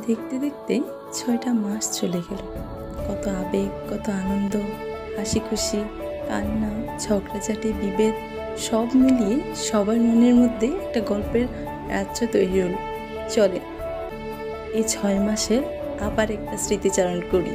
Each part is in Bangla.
দেখতে দেখতে 6টা মাস চলে গেল। কত আবেগ, কত আনন্দ, হাসি খুশি, কান্না, ঝগড়াঝাটি, বিভেদ সব মিলিয়ে সবার মনের মধ্যে একটা গল্পের রাজ্য তৈরি হলো। চলে এই 6 মাসের আবার একটা স্মৃতিচারণ করি।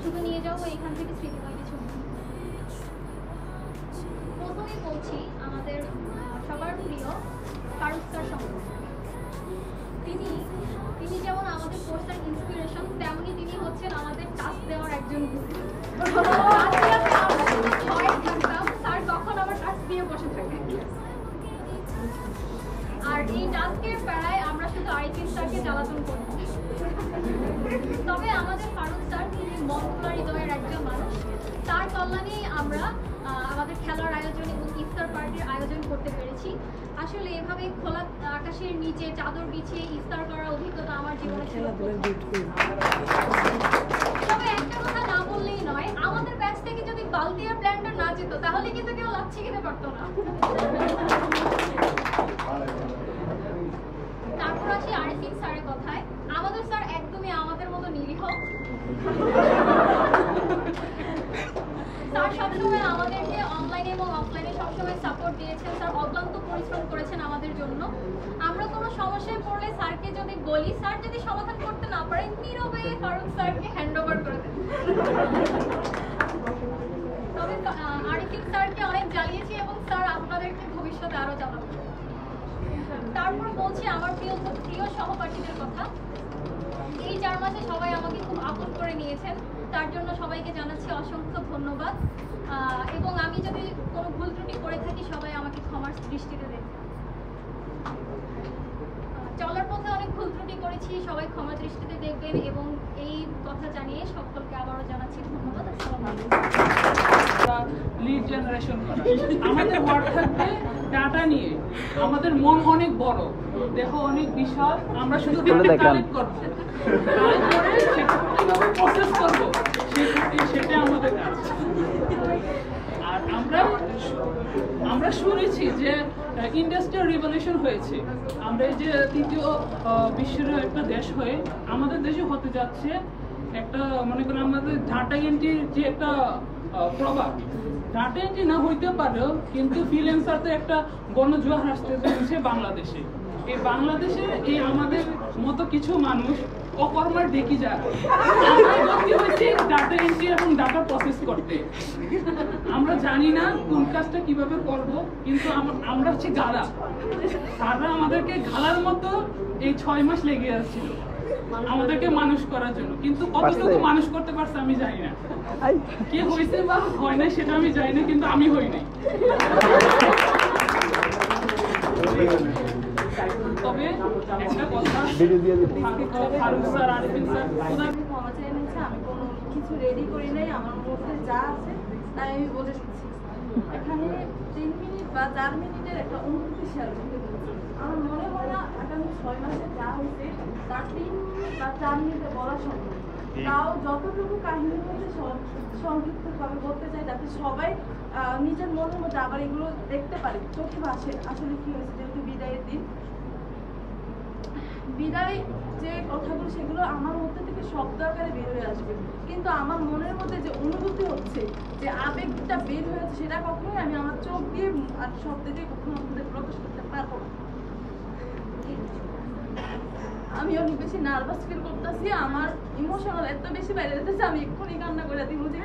শুধু নিয়ে যাবো এখান থেকে স্মৃতিময় কিছু। প্রথমেই বলছি আমাদের সবার প্রিয় ফারুক স্যার সম্পর্কে। তিনি যেমন আমাদের কোর্সের ইন্সপিরেশন, তেমনি তিনি হচ্ছেন আমাদের টাস্ক দেওয়ার একজন গুরু। স্যার কখন আমার টাস্ক দিয়ে বসে থাকে, আর এই টাস্কের প্যারায় আমরা শুধু আরিফিন স্যারকে জ্বালাতন করি। তবে আমাদের ফারুক স্যার তিনি মনখোলা হৃদয়ের একজন মানুষ। তার কল্যাণেই আমরা আমাদের খেলার আয়োজন এবং ইফতার পার্টির আয়োজন করতে পেরেছি। আসলে এভাবে খোলা আকাশের নিচে চাদর বিছিয়ে ইফতার করার অভিজ্ঞতা আমার জীবনে ছিল। তবে একটা কথা না বললেই নয়, আমাদের ব্যাচ থেকে যদি বালতিয়া প্ল্যান্টার না যেত তাহলে কিন্তু কেউ লাচ্ছি খেতে পারতো না। তারপর আসি আরিফিন স্যারের কথায়। আমাদের স্যার একদমই আমাদের মতো নিরীহ। স্যার সবসময় আমাদেরকে অনলাইনে এবং অফলাইনে সবসময় সাপোর্ট দিয়েছেন। স্যার অক্লান্ত পরিশ্রম করেছেন আমাদের জন্য। আমরা কোনো সমস্যায় পড়লে স্যারকে যদি বলি, স্যার যদি সমাধান করতে না পারেন, নীরবে ফারুক স্যারকে হ্যান্ড ওভার করে দেন। তবে আরিফিন স্যারকে অনেক জ্বালিয়েছি এবং স্যার আপনাদেরকে ভবিষ্যতে আরো জ্বালাবো। তারপর বলছি আমার প্রিয় সহপাঠীদের কথা। এই 4 মাসে সবাই আমাকে খুব আপন করে নিয়েছেন, তার জন্য সবাইকে জানাচ্ছি অসংখ্য ধন্যবাদ। এবং আমি যদি কোনো ভুল ত্রুটি করে থাকি সবাই আমাকে ক্ষমার দৃষ্টিতে দেখবেন। চলার পথে অনেক ভুল ত্রুটি করেছি, সবাই ক্ষমা দৃষ্টিতে দেখবেন এবং এই কথা জানিয়ে সকলকে আবারও জানাচ্ছি ধন্যবাদ। আসসালামু আলাইকুম। লিড জেনারেশন করা আমাদের ওয়ার্ড থাকবে ডাটা নিয়ে। আমাদের মন অনেক বড়, দেহ অনেক বিশাল, আমরা শুধু কালেক্ট করবো, কিভাবে প্রসেস করবো সেটা আমাদের কাজ। আর আমরা শুনেছি যে ইন্ডাস্ট্রিয়াল রিভলিউশন হয়েছে। আমরা এই যে 3য় বিশ্বের একটা দেশ হয়ে আমাদের দেশে হতে যাচ্ছে একটা, মনে করেন আমাদের ডাটা এন্ট্রির যে একটা প্রভাব, ডাটা এন্ট্রি না হইতে পারেও কিন্তু ফ্রিল্যান্সার তো একটা গণজোয়ার আসছে বাংলাদেশে। এই বাংলাদেশে এই আমাদের মতো কিছু মানুষ অকর্মার দেখি যায়, হয়েছে ডাটা এন্ট্রি এবং ডাটা প্রসেস করতে। আমরা জানি না কোন কাজটা কিভাবে করব, কিন্তু আমরা হচ্ছে গালা। তারা আমাদেরকে গালার মতো এই 6 মাস লেগে যাচ্ছিল আমাদেরকে মানুষ করার জন্য, কিন্তু কতটুকু মানুষ করতে পারছে আমি জানি না। কে হয়েছে বা হয় না সেটা আমি জানি না, কিন্তু আমি হই নাই। তবে একটা কথা, ফারুক স্যার, আরিফিন স্যার, ক্ষমা চেয়ে নিচ্ছে, আমি কোনো কিছু রেডি করি নাই, আমার মধ্যে যা আছে তাই আমি বলে দিচ্ছি। এখানে 3 মিনিট বা 4 মিনিটের একটা অনুভূতি শেয়ার করতে বলছি। আমার মনে হয় না আগামী 6 মাসে যা হয়েছে তার 3 মিনিট বা 4 মিনিটে বলা সম্ভব। তাও যতটুকু কাহিনীর মধ্যে সংক্ষিপ্তভাবে বলতে চাই, যাতে সবাই নিজের মনের মধ্যে আবার এগুলো দেখতে পারে, চোখে ভাসে আসলে কি হয়েছে। যেহেতু বিদায়ের দিন, বিদায় যে কথাগুলো সেগুলো আমার মধ্যে থেকে শব্দ আকারে বের হয়ে আসবে, কিন্তু আমার মনের মধ্যে যে অনুভূতি হচ্ছে, যে আবেগটা বের হয়েছে, সেটা কখনোই আমি আমার চোখ দিয়ে আর শব্দ দিয়ে কখনো আপনাদের প্রকাশ করতে পারবো না। আমি অনেক বেশি নার্ভাস ফিল করতেছি, আমার ইমোশনাল এত বেশি বাইরে যেতেছে, আমি এক্ষুনি কান্না করে দিব। যে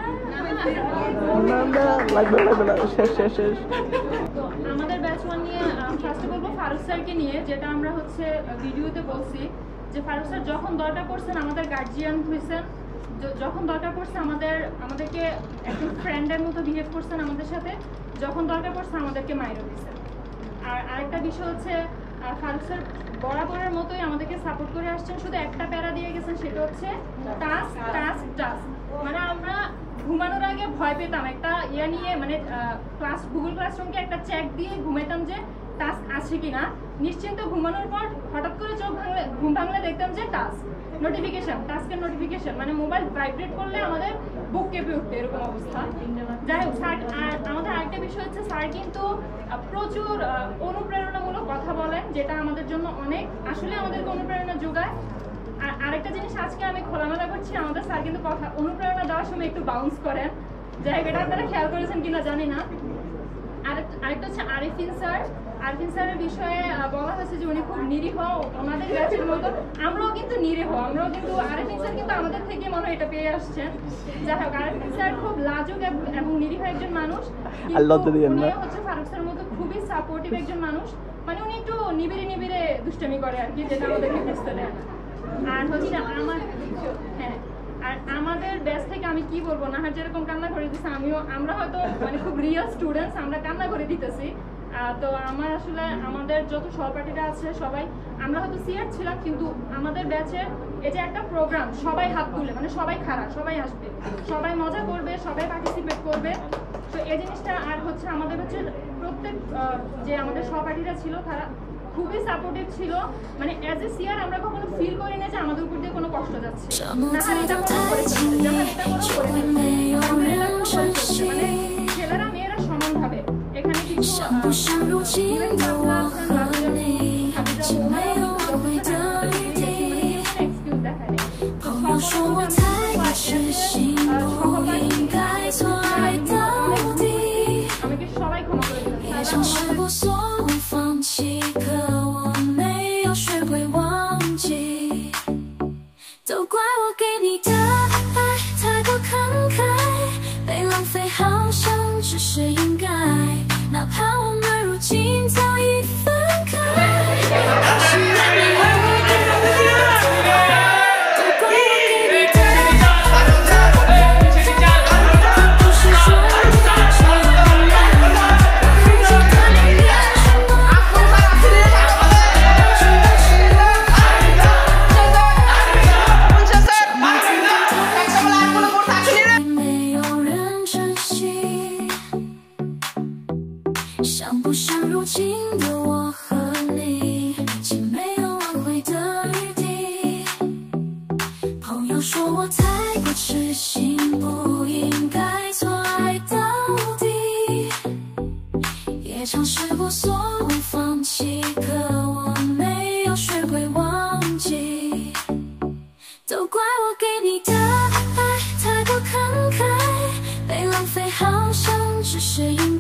তো আমাদের ব্যাচ 1 নিয়ে ফার্স্টে বলবো ফারুক স্যারকে নিয়ে, যেটা আমরা হচ্ছে ভিডিওতে বলছি যে ফারুক স্যার যখন দরকার পড়ছেন আমাদের গার্জিয়ান হয়েছেন, যখন দরকার পড়ছে আমাদেরকে একজন ফ্রেন্ডের মতো বিহেভ করছেন আমাদের সাথে, যখন দরকার পড়ছে আমাদেরকে মাইরও দিচ্ছেন। আর আরেকটা বিষয় হচ্ছে ফারুক স্যার বরাবরের মতোই আমাদেরকে সাপোর্ট করে আসছেন, শুধু একটা প্যারা দিয়ে গেছেন, সেটা হচ্ছে টাস্ক টাস্ক টাস্ক। মানে আমরা ঘুমানোর আগে ভয় পেতাম একটা ইয়া নিয়ে, মানে গুগল ক্লাসরুমকে একটা চেক দিয়ে ঘুমাইতাম যে টাস্ক আছে কিনা। নিশ্চিন্ত ঘুমানোর পর হঠাৎ করে ঘুম ভাঙলে দেখতাম যে টাস্কের নোটিফিকেশন, মানে মোবাইল ভাইব্রেট করলে আমাদের বুক কেঁপে উঠতে, এরকম অবস্থা। যাই হোক, স্যার আর আমাদের আরেকটা বিষয় হচ্ছে স্যার কিন্তু প্রচুর অনুপ্রেরণামূলক কথা বলেন, যেটা আমাদের জন্য অনেক আসলে আমাদেরকে অনুপ্রেরণা যোগায়। আর আরেকটা জিনিস আজকে আমি খোলামেলা করছি, আমাদের স্যার কিন্তু কথা অনুপ্রেরণা দেওয়ার সময় একটু বাউন্স করেন, জায়গাটা আপনারা খেয়াল করেছেন কিনা জানি না। আরেকটা হচ্ছে আরিফিন স্যারের বিষয়ে বলা হয়েছে যে উনি খুব নিরীহ, ওনাদের ব্যাচের মতো আমরাও কিন্তু নিরীহ, কিন্তু আরিফিন স্যার কিন্তু আমাদের থেকে মনে হয় এটা পেয়ে আসছেন। যাই হোক, আরিফিন স্যার খুব লাজুক এবং নিরীহ একজন মানুষ, উনি হচ্ছে ফারুক স্যার মতো খুবই সাপোর্টিভ একজন মানুষ। মানে উনি একটু নিবিড়ে দুষ্টামি করে আর কি, যেটা আমাদেরকে বুঝতে দেয় না। আর হচ্ছে আর আমাদের ব্যাচ থেকে আমি কি বলবো, নাহার যেরকম কান্না করে দিচ্ছে, আমরা হয়তো মানে খুব রিয়েল স্টুডেন্টস, আমরা কান্না করে দিতেছি। তো আমাদের যত সহপাঠীরা আছে সবাই, আমরা হয়তো সিয়ার ছিলাম, কিন্তু আমাদের ব্যাচের এই যে একটা প্রোগ্রাম, সবাই হাত তুলে, মানে সবাই খারাপ, সবাই আসবে, সবাই মজা করবে, সবাই পার্টিসিপেট করবে। তো এই জিনিসটা, আর হচ্ছে আমাদের ব্যাচের প্রত্যেক যে আমাদের সহপাঠীরা ছিল তারা খুবই সাপোর্টিভ ছিল। মানে অ্যাজ এ সিয়ার আমরা কখনো ফিল করি না যে আমাদের উপর দিয়ে কোনো কষ্ট যাচ্ছে। মানে ছেলেরা মেয়েরা সমানভাবে এখানে কিছু আমাকে সবাই ক্ষমা করে saying